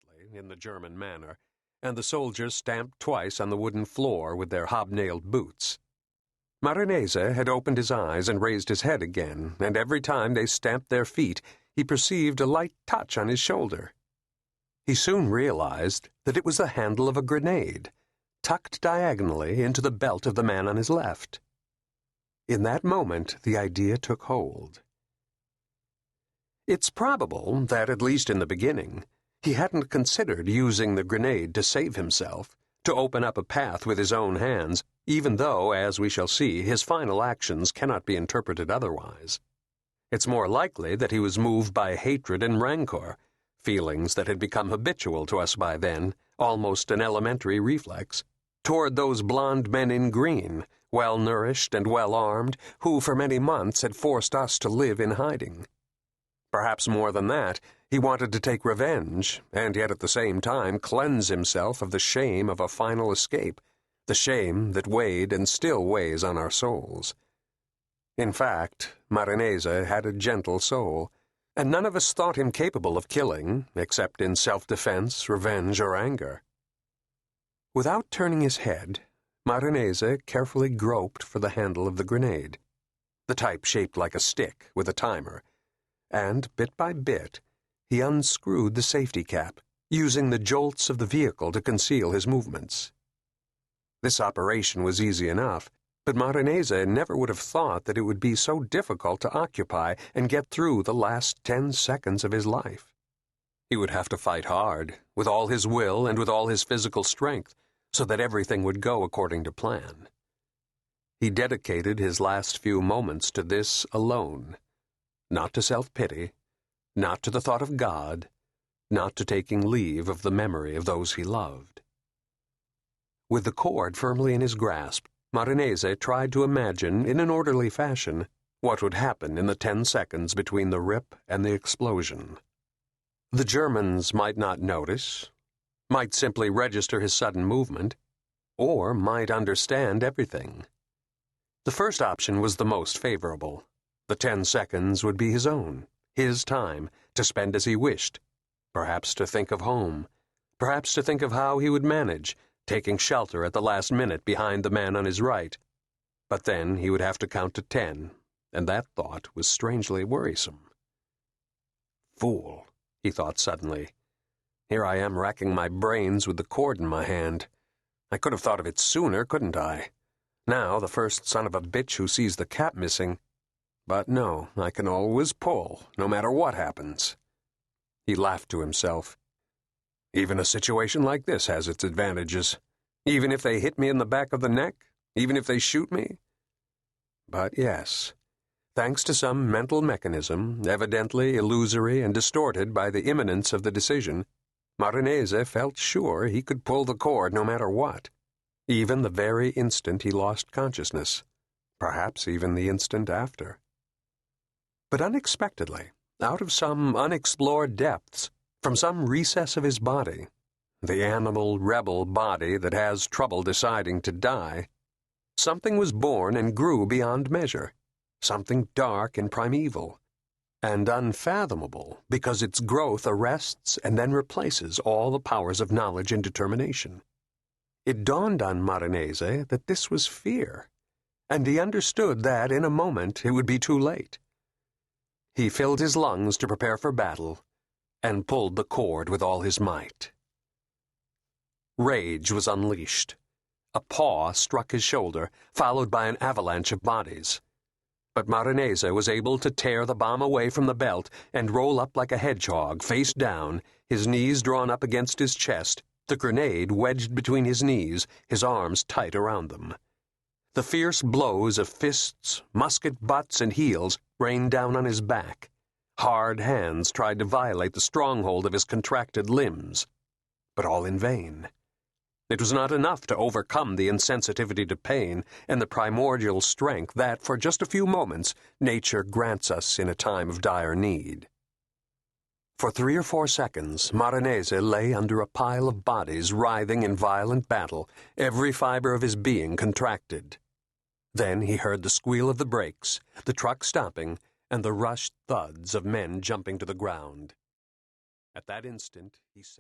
softly in the German manner, and the soldiers stamped twice on the wooden floor with their hobnailed boots. Marinese had opened his eyes and raised his head again, and every time they stamped their feet, he perceived a light touch on his shoulder. He soon realized that it was the handle of a grenade, tucked diagonally into the belt of the man on his left. In that moment, the idea took hold. It's probable that, at least in the beginning, he hadn't considered using the grenade to save himself, to open up a path with his own hands, even though, as we shall see, his final actions cannot be interpreted otherwise. It's more likely that he was moved by hatred and rancor, feelings that had become habitual to us by then, almost an elementary reflex, toward those blond men in green, well-nourished and well-armed, who for many months had forced us to live in hiding. Perhaps more than that, he wanted to take revenge, and yet at the same time cleanse himself of the shame of a final escape, the shame that weighed and still weighs on our souls. In fact, Marinese had a gentle soul, and none of us thought him capable of killing, except in self-defense, revenge, or anger. Without turning his head, Marinese carefully groped for the handle of the grenade, the type shaped like a stick with a timer, and, bit by bit, he unscrewed the safety cap, using the jolts of the vehicle to conceal his movements. This operation was easy enough, but Marinese never would have thought that it would be so difficult to occupy and get through the last 10 seconds of his life. He would have to fight hard, with all his will and with all his physical strength, so that everything would go according to plan. He dedicated his last few moments to this alone, not to self-pity, not to the thought of God, not to taking leave of the memory of those he loved. With the cord firmly in his grasp, Marinese tried to imagine, in an orderly fashion, what would happen in the 10 seconds between the rip and the explosion. The Germans might not notice, might simply register his sudden movement, or might understand everything. The first option was the most favorable. The 10 seconds would be his own, his time, to spend as he wished, perhaps to think of home, perhaps to think of how he would manage, taking shelter at the last minute behind the man on his right. But then he would have to count to 10, and that thought was strangely worrisome. Fool, he thought suddenly. Here I am racking my brains with the cord in my hand. I could have thought of it sooner, couldn't I? Now the first son of a bitch who sees the cap missing. But no, I can always pull, no matter what happens. He laughed to himself. Even a situation like this has its advantages. Even if they hit me in the back of the neck, even if they shoot me. But yes, thanks to some mental mechanism, evidently illusory and distorted by the imminence of the decision, Marinese felt sure he could pull the cord no matter what, even the very instant he lost consciousness, perhaps even the instant after. But unexpectedly, out of some unexplored depths, from some recess of his body, the animal, rebel body that has trouble deciding to die, something was born and grew beyond measure, something dark and primeval, and unfathomable because its growth arrests and then replaces all the powers of knowledge and determination. It dawned on Marinese that this was fear, and he understood that in a moment it would be too late. He filled his lungs to prepare for battle, and pulled the cord with all his might. Rage was unleashed. A paw struck his shoulder, followed by an avalanche of bodies. But Marinese was able to tear the bomb away from the belt and roll up like a hedgehog, face down, his knees drawn up against his chest, the grenade wedged between his knees, his arms tight around them. The fierce blows of fists, musket butts, and heels rained down on his back. Hard hands tried to violate the stronghold of his contracted limbs, but all in vain. It was not enough to overcome the insensitivity to pain and the primordial strength that, for just a few moments, nature grants us in a time of dire need. For 3 or 4 seconds, Marinese lay under a pile of bodies writhing in violent battle, every fiber of his being contracted. Then he heard the squeal of the brakes, the truck stopping, and the rushed thuds of men jumping to the ground. At that instant, he said,